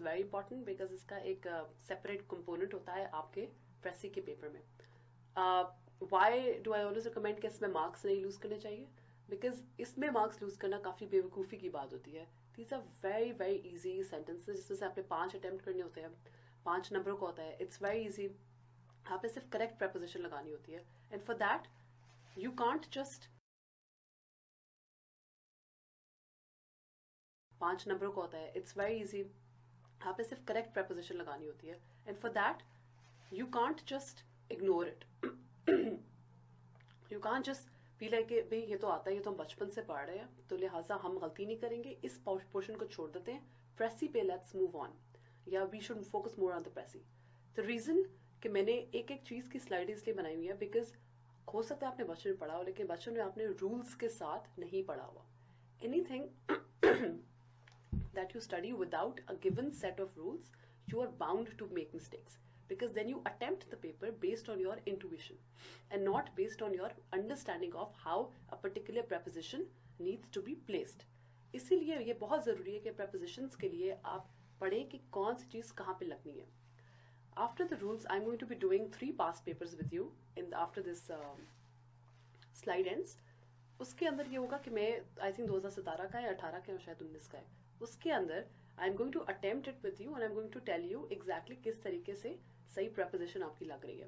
Very important because इसका एक separate component होता है आपके प्रेसी के पेपर में. Why do I always recommend कि इसमें मार्क्स नहीं लूज करने चाहिए? बिकॉज इसमें मार्क्स लूज करना काफी बेवकूफ़ी की बात होती है. These are very very easy sentences जिसमें से आपने 5 अटेम्प्ट करने होते हैं, 5 नंबरों का होता है. It's very easy. आपने सिर्फ करेक्ट प्रपोजिशन लगानी होती है and for that you can't just 5 नंबरों का होता है. It's very easy. आपने सिर्फ करेक्ट प्रपोजिशन लगानी होती है and for that you can't just ignore it. You can't just feel like कि भाई ये तो आता है, ये तो हम बचपन से पढ़ रहे हैं तो लिहाजा हम गलती नहीं करेंगे, इस पोर्शन को छोड़ देते हैं, प्रेसी पे लेट्स मूव ऑन, या we should focus more on the precis. The reason कि मैंने एक एक चीज की स्लाइड इसलिए बनाई हुई है बिकॉज हो सकता है आपने बचपन में पढ़ा हो लेकिन बचपन में आपने रूल्स के साथ नहीं पढ़ा हुआ. Anything that you study without a given set of rules, you are bound to make mistakes because then you attempt the paper based on your intuition and not based on your understanding of how a particular preposition needs to be placed. इसीलिए ये बहुत जरूरी है कि prepositions के लिए आप पढ़ें कि कौन सी चीज कहाँ पे लगनी है. After the rules, I'm going to be doing 3 past papers with you after this slide ends. उसके अंदर ये होगा कि मैं आई थिंक 2017 का है, 18 का है और शायद 19 का है. उसके अंदर I am going to attempt it with you and I am going to tell you exactly किस तरीके से सही प्रपोजिशन आपकी लग रही है.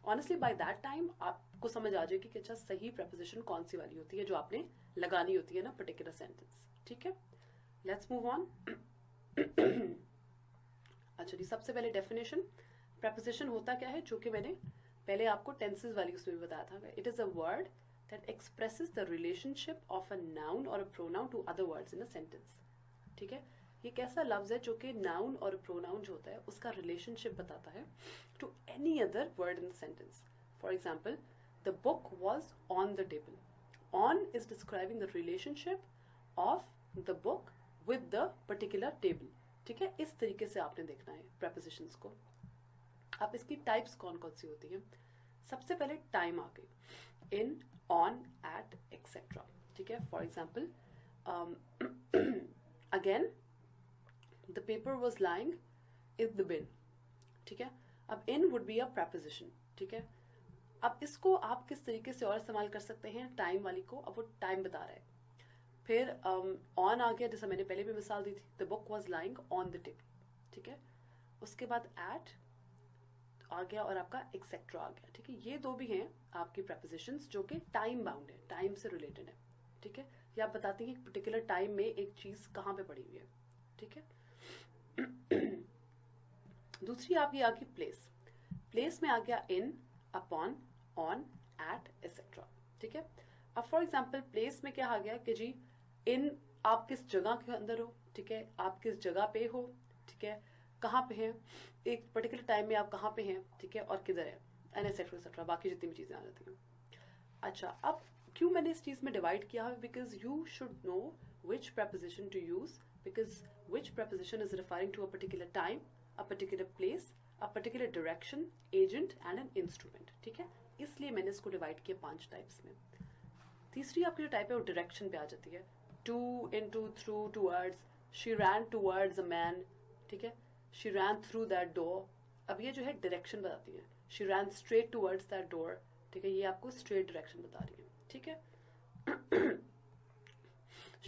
ऑनेस्टली बाय दैट टाइम आपको समझ आ जाएगी कि अच्छा सही प्रपोजिशन कौन सी वाली होती है जो आपने लगानी होती है ना पर्टिकुलर सेंटेंस. ठीक है, लेट्स मूव ऑन. अच्छा जी, सबसे पहले डेफिनेशन. प्रपोजिशन होता क्या है, जो कि मैंने पहले आपको टेंसेस वाली उसमें भी बताया था. It is a word that expresses the relationship of a noun or a pronoun to other words in a sentence. ठीक है, ये कैसा लफ्ज है जो कि नाउन और प्रोनाउन जो होता है उसका रिलेशनशिप बताता है to any other word in the sentence. For example, the book was on the table. On is describing the relationship of the book with the particular table. ठीक है, इस तरीके से आपने देखना है प्रपोजिशंस को. अब इसकी टाइप्स कौन कौन सी होती हैं. सबसे पहले टाइम आ गई. In, on, at, etcetera. ठीक है, for example again the paper was lying in the bin. ठीक है, अब in would be a preposition. ठीक है, अब इसको आप किस तरीके से और इस्तेमाल कर सकते हैं टाइम वाली को. अब वो टाइम बता रहा है. फिर ऑन आ गया, जैसे मैंने पहले भी मिसाल दी थी, the book was lying on the table. ठीक है, उसके बाद एट आ गया और आपका एक्सेट्रा आ गया. ठीक है, ये दो भी हैं आपकी प्रपोजिशंस जो कि टाइम बाउंड है, टाइम से रिलेटेड है. ठीक है, ये आप बताती हैं कि पर्टिकुलर टाइम में एक चीज कहां पे पड़ी हुई है. ठीक है. दूसरी आपकी आ गई प्लेस. प्लेस में आ गया इन, अपॉन, ऑन, एट, एक्सेट्रा. ठीक है, अब फॉर एग्जाम्पल प्लेस में क्या आ गया कि जी इन आप किस जगह के अंदर हो. ठीक है, आप किस जगह पे हो. ठीक है, कहाँ पे हैं, एक पर्टिकुलर टाइम में आप कहाँ पे हैं. ठीक है, और किधर है, एंड एक्सेट्रा एक्सेट्रा, बाकी जितनी भी चीजें आ जाती हैं. अच्छा, अब क्यों मैंने इस चीज में डिवाइड किया है, because you should know which preposition to use, because which preposition is referring to a particular time, a particular place, a particular direction, agent and an instrument. ठीक है, इसलिए मैंने इसको डिवाइड किया 5 टाइप्स में. तीसरी आपकी जो टाइप है वो डायरेक्शन पे आ जाती है. To, into, through, towards. She ran towards a man. ठीक है, she ran through that door. अब ये जो है डायरेक्शन बताती है. She ran straight towards that door. ठीक है, ये आपको स्ट्रेट डायरेक्शन बता रही है. ठीक है,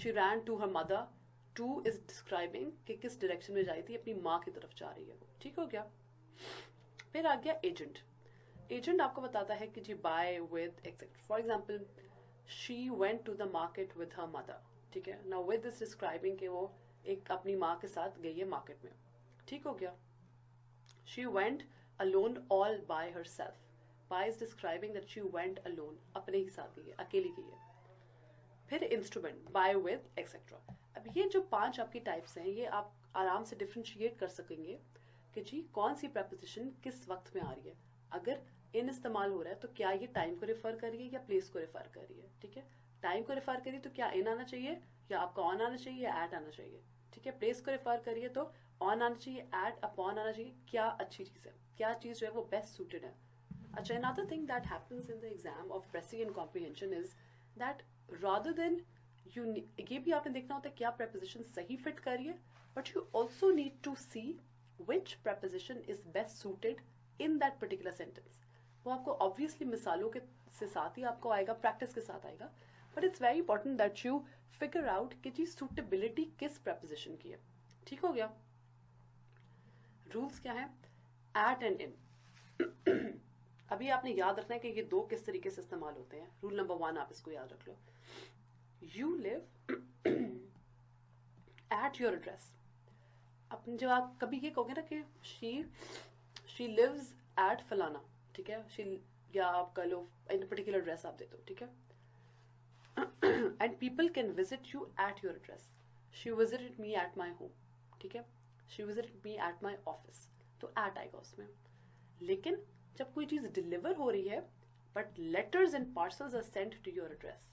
she ran to her mother. To is describing कि किस डायरेक्शन में जा रही थी, अपनी माँ की तरफ जा रही है वो. ठीक हो गया. फिर आ गया एजेंट. एजेंट आपको बताता है कि जी by, with, etcetera. For example, she went to the market with her mother. ठीक है, नाउ विद इज डिस्क्राइबिंग कि वो एक अपनी माँ के साथ गई है मार्केट में. ठीक हो गया. She went alone all by herself. By is describing that she went alone, अपने ही साथ गई है, अकेली गई है. फिर इंस्ट्रूमेंट, बाय, विद, एक्सेट्रा. अब ये जो 5 आपकी टाइप्स हैं ये आप आराम से डिफ्रेंशिएट कर सकेंगे कि जी कौन सी प्रपोजिशन किस वक्त में आ रही है. अगर इन इस्तेमाल हो रहा है तो क्या ये टाइम को रेफर कर रही है या प्लेस को रेफर कर रही है. ठीक है, टाइम को रेफर करिए तो क्या इन आना चाहिए या आपका ऑन आना चाहिए या एट आना चाहिए. ठीक है, प्लेस को रेफर करिए तो ऑन आना चाहिए, एट, अपॉन आना चाहिए. क्या अच्छी चीज है, क्या चीज जो है वो बेस्ट सूटेड है. अच्छा, another thing that happens in the exam of pressing and comprehension is that rather than ये भी आपने देखना होता है क्या preposition सही fit कर रही है, but you also need to see which preposition is best suited in that particular sentence. वो आपको obviously मिसालों के से साथ ही आपको आएगा, practice के साथ आएगा, but it's very important that you figure out कि जी suitability किस preposition की है. ठीक हो गया? रूल्स क्या है? At and in. अभी आपने याद रखना है कि ये दो किस तरीके से इस्तेमाल होते हैं. रूल नंबर 1 आप इसको याद रख लो. You live at your address. अपने जब आप कभी ये कहोगे ना कि शी लिव्स एट फलाना, ठीक है, या आप कह लो इन पर्टिकुलर एड्रेस आप दे दो, ठीक है. And people can visit you eight your address. She visited me at my home, ठीक है. She visited me at my office, तो एट आएगा उसमें. लेकिन जब कोई चीज डिलीवर हो रही है, but letters and parcels are sent to your address,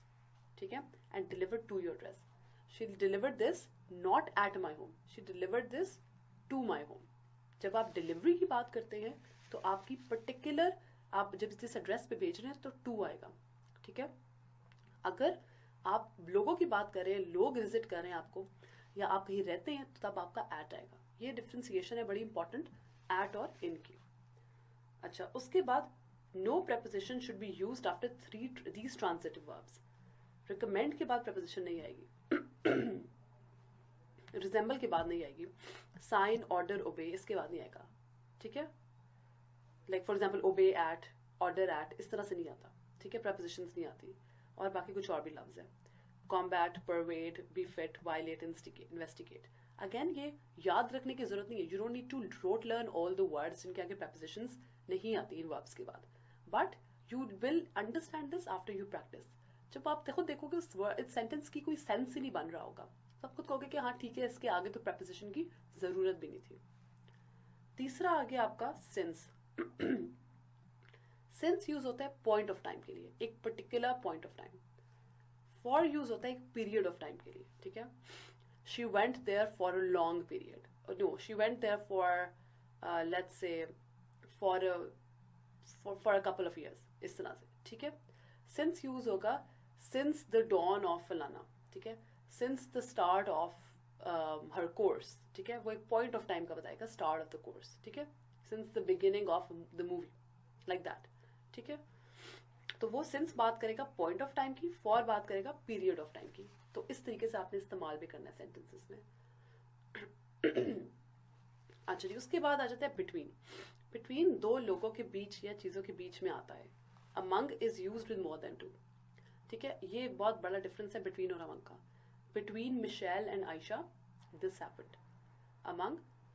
ठीक है, and delivered to your address. She delivered this not at my home, she delivered this to my home. जब आप डिलीवरी की बात करते हैं तो आपकी पर्टिकुलर, आप जब जिस एड्रेस पे भेज रहे हैं तो टू आएगा, ठीक है. अगर आप लोगों की बात कर रहे हैं, लोग विजिट कर रहे हैं आपको, या आप कहीं रहते हैं, तो तब आपका एट आएगा. ये डिफ्रेंसिएशन है बड़ी इंपॉर्टेंट एट और इन की. अच्छा, उसके बाद no preposition should be used after these transitive verbs. Recommend के बाद preposition नहीं आएगी. रिजेंबल के बाद नहीं आएगी. साइन, ऑर्डर, ओबे इसके बाद नहीं आएगा, ठीक है. Like for example obey at, order at, इस तरह से नहीं आता, ठीक है. prepositions नहीं आती. और बाकी कुछ और भी लफ्ज है. Combat, pervade, befit, violate, investigate. Again ये याद रखने की जरूरत नहीं है. You don't need to rote learn all the words जिनके आगे prepositions नहीं आती इन वर्ब्स के बाद, but you will understand this after you practise. जब आप देखोगे इस सेंटेंस की कोई सेंस ही नहीं बन रहा होगा, तो आप खुद कहोगे कि हाँ ठीक है, इसके आगे तो preposition की जरूरत भी नहीं थी. तीसरा आ गया आपका सिंस. सिंस यूज होता है पॉइंट ऑफ टाइम के लिए, एक particular point of time. For use होता है एक पीरियड ऑफ टाइम के लिए, ठीक है. She went there for a long period. No, she went there for let's say for a couple of years, इस तरह से, ठीक है. सिंस यूज होगा सिंस द डॉन ऑफ फलाना, ठीक है. Since the start of her course, ठीक है. वो एक पॉइंट ऑफ टाइम का बताएगा, स्टार्ट ऑफ द कोर्स, ठीक है. Since the beginning of the movie, like that, ठीक है. तो वो सिंस बात करेगा पॉइंट ऑफ टाइम की, फॉर बात करेगा पीरियड ऑफ टाइम की. तो इस तरीके से आपने इस्तेमाल भी करना है सेंटेंसेस में. अच्छा जी, उसके बाद आ जाता है बिटवीन. बिटवीन दो लोगों के बीच या चीजों के बीच में आता है. Among is used with more than two, ठीक है. ये बहुत बड़ा डिफरेंस है बिटवीन और अमंग का. Between Michelle and Ayesha this happened.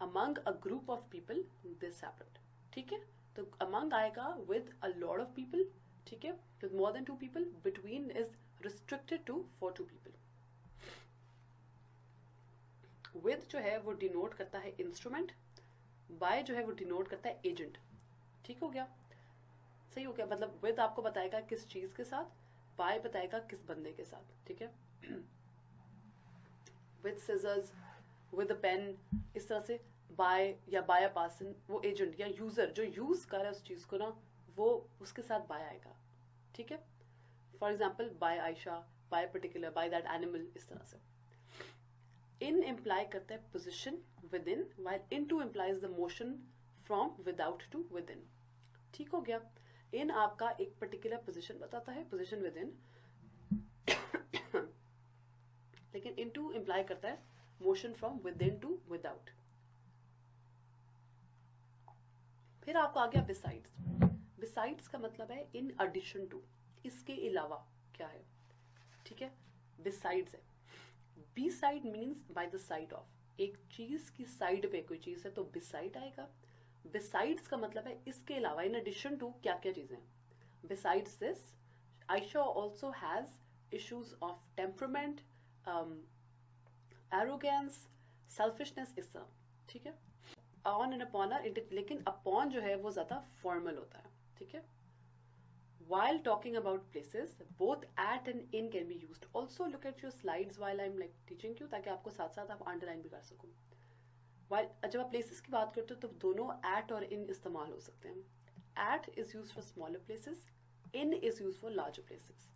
Among a group of people this happened, ठीक है. तो अमंग आएगा with a lot of people, ठीक है, with more than 2 people. Between is restricted to for 2 people. With जो है वो डिनोट करता है इंस्ट्रूमेंट, बाय जो है वो डिनोट करता है एजेंट. ठीक हो गया, सही हो गया. मतलब विद आपको बताएगा किस चीज के साथ, बाय बताएगा किस बंदे के साथ, ठीक है. With scissors, with a pen, इस तरह से. बाय या बाय अ पर्सन, वो एजेंट या यूजर जो यूज कर रहा है उस चीज को ना, वो उसके साथ बाय आएगा, ठीक है. For example by Ayesha, by particular, by that animal, इस तरह से. इन इम्प्लाई करता है position within, while into implies the motion from without to within. ठीक हो गया. इन आपका एक पर्टिकुलर पोजिशन बताता है, पोजिशन विद इन, लेकिन इन टू इम्प्लाई करता है motion from within to without. फिर आपको आ गया बिसाइड्स. बिसाइड्स का मतलब है इन एडिशन टू, इसके अलावा क्या है, ठीक है. बिसाइड्स है. Beside means by the side of, एक चीज की साइड पे कोई चीज है तो बिसाइड आएगा. बिसाइड्स का मतलब है इसके अलावा, इन एडिशन टू क्या क्या चीजें. Besides this, Ayesha also has issues of temperament, arrogance, selfishness, इस तरह, ठीक है. ऑन एंड अपॉन आर, लेकिन अपॉन जो है वो ज्यादा फॉर्मल होता है, ठीक है. While talking about places, both at and in can be used. Also look at your slides while I'm like teaching you, ताकि आपको साथ साथ आप अंडरलाइन भी कर सको. While जब आप places की बात करते हो तो दोनों at और in इस्तेमाल हो सकते हैं. At is used for smaller places, in is used for larger places.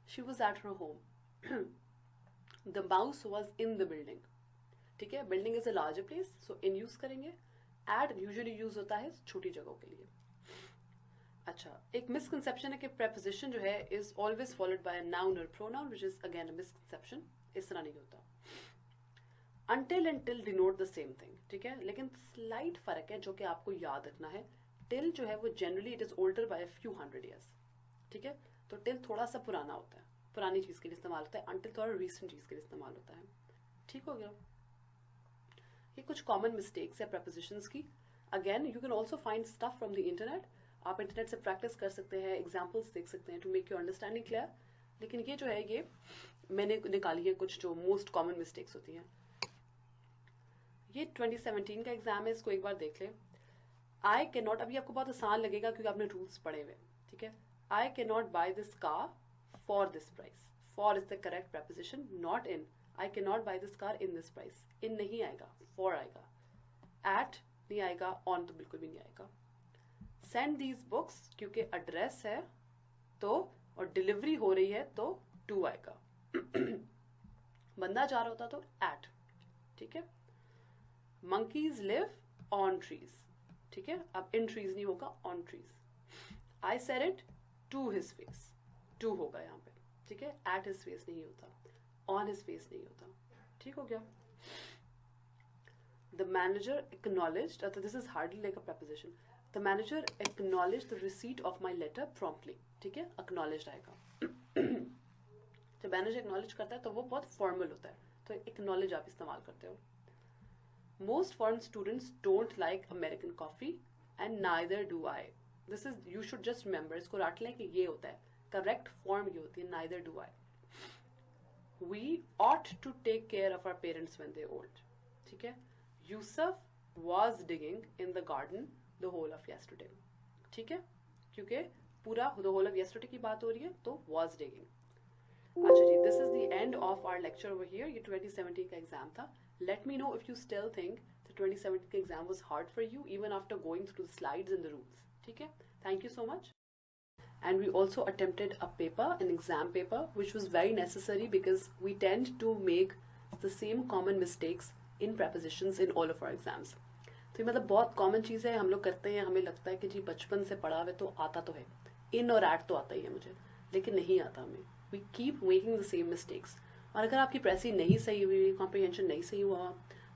She was at her home. The mouse was in the building, ठीक है, building is a larger place, so in use करेंगे। Eight usually use होता है छोटी जगहों के लिए। अच्छा, एक मिसकंसेप्शन है कि preposition जो है is always followed by a noun और pronoun, which is again a misconception. इस तरह नहीं होता। until and till denote the same thing, ठीक है, लेकिन स्लाइट फर्क है जो कि आपको याद रखना है। till जो है वो generally it is older bye a few hundred years, ठीक है, तो till थोड़ा सा पुराना होता है, पुरानी चीज के लिए इस्तेमाल होता है। until थोड़ा रीसेंट चीज के लिए इस्तेमाल होता है। ठीक हो गया। ये कुछ कॉमन मिस्टेक्स है prepositions की। Again you can also find stuff from the internet, आप इंटरनेट से प्रैक्टिस कर सकते हैं, एग्जाम्पल्स देख सकते हैं to make your understanding clear. लेकिन ये जो है ये मैंने निकाली है कुछ जो मोस्ट कॉमन मिस्टेक्स होती हैं। ये 2017 का एग्जाम है, इसको एक बार देख ले। आई कैन नॉट, अभी आपको बहुत आसान लगेगा क्योंकि आपने रूल्स पढ़े हुए, ठीक है। I can not buy this car for this price. For is the correct preposition, not in. I can not buy this car in this price, in नहीं आएगा, फॉर आएगा। एट नहीं आएगा, ऑन तो बिल्कुल भी नहीं आएगा। सेंड दीज बुक्स, क्योंकि एड्रेस है तो, और डिलीवरी हो रही है तो टू आएगा। बंदा जा रहा होता तो एट, ठीक है। मंकीज लिव ऑन ट्रीज, ठीक है, अब इन ट्रीज नहीं होगा, on trees. I said it to his face, to होगा यहाँ पे, ठीक है, एट हिज फेस नहीं होता, ऑन हिज फेस नहीं होता। ठीक हो गया। The manager acknowledged, this is hardly like a preposition. The manager acknowledged the receipt of my letter promptly, ठीक है, acknowledged आएगा। जब मैनेजर एक्नॉलेज करता है तो वो बहुत फॉर्मल होता है, तो एक्नॉलेज आप इस्तेमाल करते हो। Most foreign students don't like American coffee and neither do I. This is, you should just remember, इसको रट लें कि ये होता है, करेक्ट फॉर्म ये होती है neither do I. We ought to take care of our parents when they old, ठीक है। Yusuf was digging in the garden the whole of yesterday, ठीक है, क्योंकि पूरा the whole of yesterday की बात हो रही है तो was digging। अच्छा जी, this is the end of our lecture over here। ये 2017 का एग्जाम था। Let me know if you still think the 2017 का exam was hard for you even after going through the slides and the rules, ठीक है। Thank you so much। And we also attempted a paper, an exam paper, which was very necessary because we tend to make the same common mistakes in prepositions in all of our exams। तो मतलब बहुत common चीज़ है, हम लोग करते हैं, हमें लगता है कि जी बचपन से पढ़ा हुआ तो आता तो है, इन और एट तो आता ही है मुझे, लेकिन नहीं आता हमें। We keep making the same mistakes. और अगर आपकी प्रेसी नहीं सही हुई, कॉम्प्रिहेंशन नहीं सही हुआ,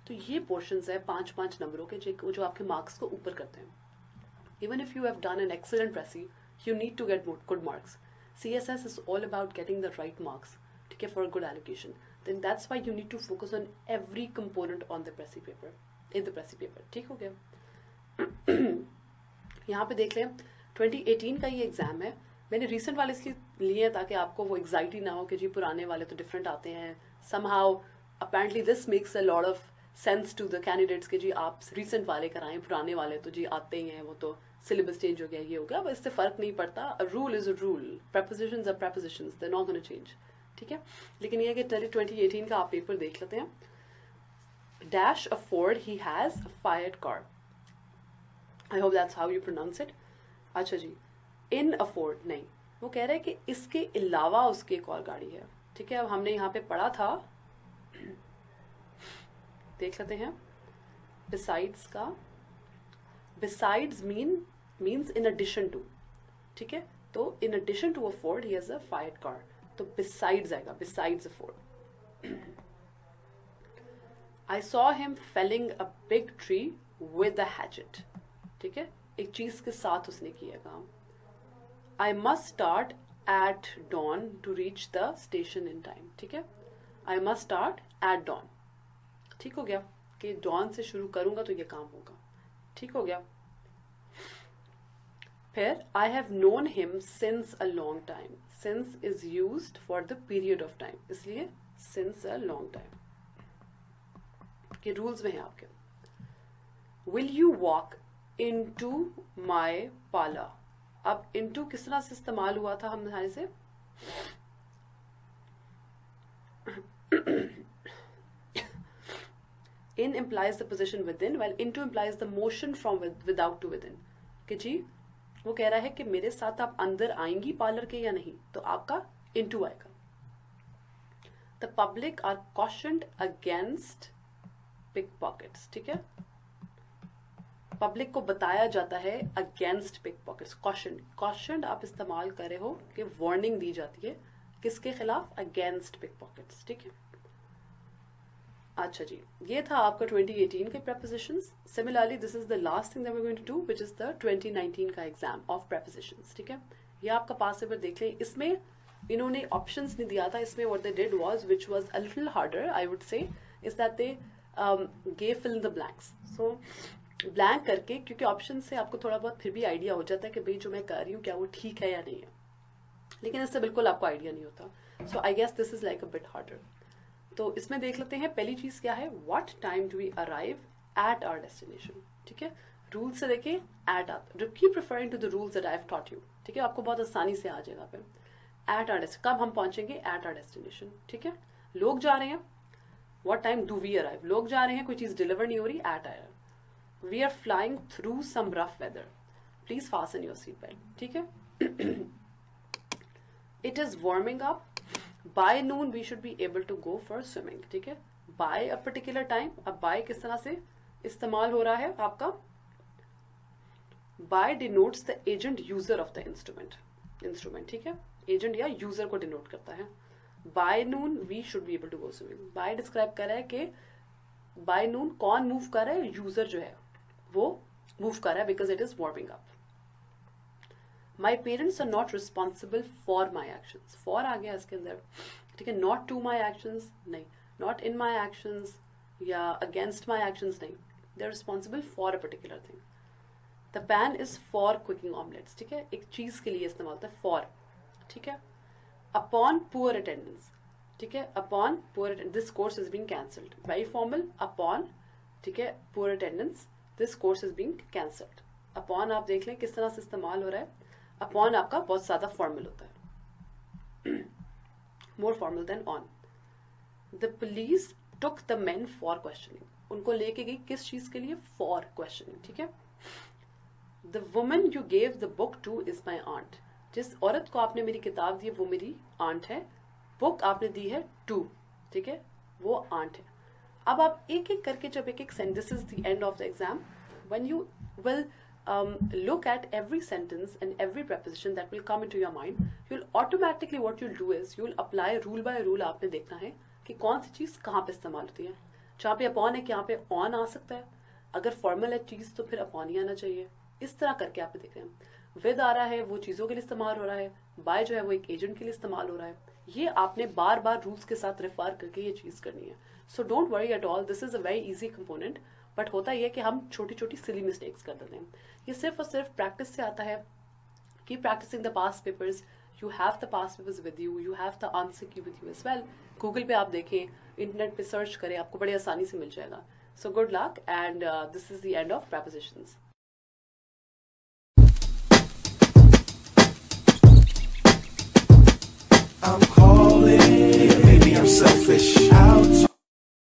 तो ये पोर्शंस है 5-5 नंबरों के जो आपके मार्क्स को ऊपर करते हैं। Even if you have done an excellent precis, you need to get good marks. CSS is all about getting the right marks, ठीक है, for a good allocation। Then that's why you need to focus on every component on the Prezi paper, in the Prezi paper। ठीक हो गया। यहाँ पे देख लें 2018 का ये एग्जाम है। मैंने रिसेंट वाले इसलिए लिए हैं ताकि आपको वो एग्जाइटी ना हो कि जी पुराने वाले तो डिफरेंट आते हैं। somehow apparently this makes a lot of sense to the candidates कि जी आप रिसेंट वाले कराएं, पुराने वाले तो जी आते ही हैं, वो तो सिलेबस चेंज हो गया, ये हो गया, अब इससे फर्क नहीं पड़ता। A rule is a rule, prepositions are prepositions, they're not going to change, ठीक है। लेकिन ये है कि चलिए 2018 का आप पेपर देख लेते हैं। Dash afford he has a fired car, I hope that's how you pronounce it. अच्छा जी, इन अफोर्ड नहीं, वो कह रहे हैं कि इसके अलावा उसकी एक और गाड़ी है, ठीक है। अब हमने यहाँ पे पढ़ा था, देख लेते हैं, बिसाइड्स का, besides means in addition to, ठीक है, तो in addition to afford he has a fired car, तो बिसाइड्स आएगा, besides afford. I saw him felling a big tree with a hatchet, ठीक है, एक चीज के साथ उसने किया काम। I must start at dawn to reach the station in time, ठीक है, I must start at dawn. ठीक हो गया कि डॉन से शुरू करूंगा तो ये काम होगा। ठीक हो गया। फिर I have known him since a long time, since is used for the period of time, इसलिए सिंस अ लॉन्ग टाइम के रूल्स में है आपके। Will you walk into my parlour, अब इनटू किस तरह से इस्तेमाल हुआ था हमारे से, in implies the position within while into implies the motion from without to within। कि जी वो कह रहा है कि मेरे साथ आप अंदर आएंगी पार्लर के या नहीं, तो आपका into आएगा। The public are cautioned against pick pockets, ठीक है, पब्लिक को बताया जाता है अगेंस्ट पिक पॉकेट्स। कॉशन्ड आप इस्तेमाल कर रहे हो कि वार्निंग दी जाती है किसके खिलाफ, अगेंस्ट पिक पॉकेट्स, ठीक है। अच्छा जी, ये था आपका 2018 के prepositions। Similarly this is the last thing that we are going to do which is the 2019 का एग्जाम ऑफ prepositions, ठीक है। ये आपका पास पेपर देख लें, इसमें इन्होंने ऑप्शंस नहीं दिया था, इसमें what they did was which was a little harder I would say is that they gave fill in the blanks. So blank करके, क्योंकि ऑप्शन से आपको थोड़ा बहुत फिर भी आइडिया हो जाता है कि भाई जो मैं कर रही हूँ क्या वो ठीक है या नहीं है, लेकिन इससे बिल्कुल आपको आइडिया नहीं होता। So I guess this is like a bit harder. तो इसमें देख लेते हैं पहली चीज क्या है, what time do we arrive at our destination, ठीक है। रूल से देखिए एट आता, keep referring to the rules that I have taught you, ठीक है, आपको बहुत आसानी से आ जाएगा फिर। एट आवर डेस्टिनेशन, कब हम पहुंचेंगे, एट आवर डेस्टिनेशन, ठीक है। लोग जा रहे हैं, what time do we arrive, लोग जा रहे हैं, कोई चीज डिलीवर नहीं हो रही, at hour. We are flying through some rough weather, please fasten your seat belt, ठीक है। It is warming up, by noon we should be able to go for swimming, ठीक है। बाय अ पर्टिकुलर टाइम, अब by किस तरह से इस्तेमाल हो रहा है आपका, by denotes the agent user of the instrument, ठीक है, एजेंट या यूजर को डिनोट करता है। By noon we should be able to go swimming, by describe कर रहा है कि बाय नून कौन मूव कर रहा है, यूजर जो है वो मूव कर रहा है because it is warming up. My parents are not responsible for my actions, for आ गया इसके अंदर, ठीक है। नॉट टू माई एक्शंस नहीं, नॉट इन माई एक्शंस या अगेंस्ट माई एक्शंस नहीं, they are responsible for a particular thing. The pan is for cooking omelettes, ठीक है, एक चीज के लिए इस्तेमाल होता है फॉर, ठीक है। अपॉन पुअर अटेंडेंस, ठीक है, upon poor attendance this course is being cancelled, very formal, upon, ठीक है, poor attendance this course is being cancelled. Upon आप देख लें किस तरह से इस्तेमाल हो रहा है, अपॉन आपका बहुत ज्यादा फॉर्मल होता है, more formal than on. The police took the men for questioning, उनको लेके गई किस चीज के लिए, फॉर क्वेश्चनिंग, ठीक है। The woman you gave the book to is my aunt, जिस औरत को आपने मेरी किताब दी है वो मेरी आंट है, बुक आपने दी है टू, ठीक है, वो आंट है। अब आप एक एक करके जब एक एक sentence, this is the end of the exam, when you will look at every sentence and every preposition that will come into your mind, you'll automatically what you'll do is you'll apply rule by rule। आपने देखना है कि कौन सी चीज कहाँ पे इस्तेमाल होती है, जहाँ पे अपॉन है कि यहाँ पे ऑन आ सकता है, अगर फॉर्मल है चीज तो फिर अपॉन ही आना चाहिए, इस तरह करके आप देख रहे हैं। विद आ रहा है वो चीजों के लिए इस्तेमाल हो रहा है, बाय जो है वो एक एजेंट के लिए इस्तेमाल हो रहा है, ये आपने बार बार रूल्स के साथ रेफर करके ये चीज करनी है। So don't worry at all, this is a very easy component, but होता यह कि हम छोटी छोटी सिली मिस्टेक्स कर देते हैं। ये सिर्फ और सिर्फ प्रैक्टिस से आता है। Keep practising the past papers, you have the past papers with you, you have the answer key with you as well. Google पे आप देखें, इंटरनेट पे सर्च करें, आपको बड़ी आसानी से मिल जाएगा। So good luck and this is the end of prepositions। I'm calling, maybe I'm selfish.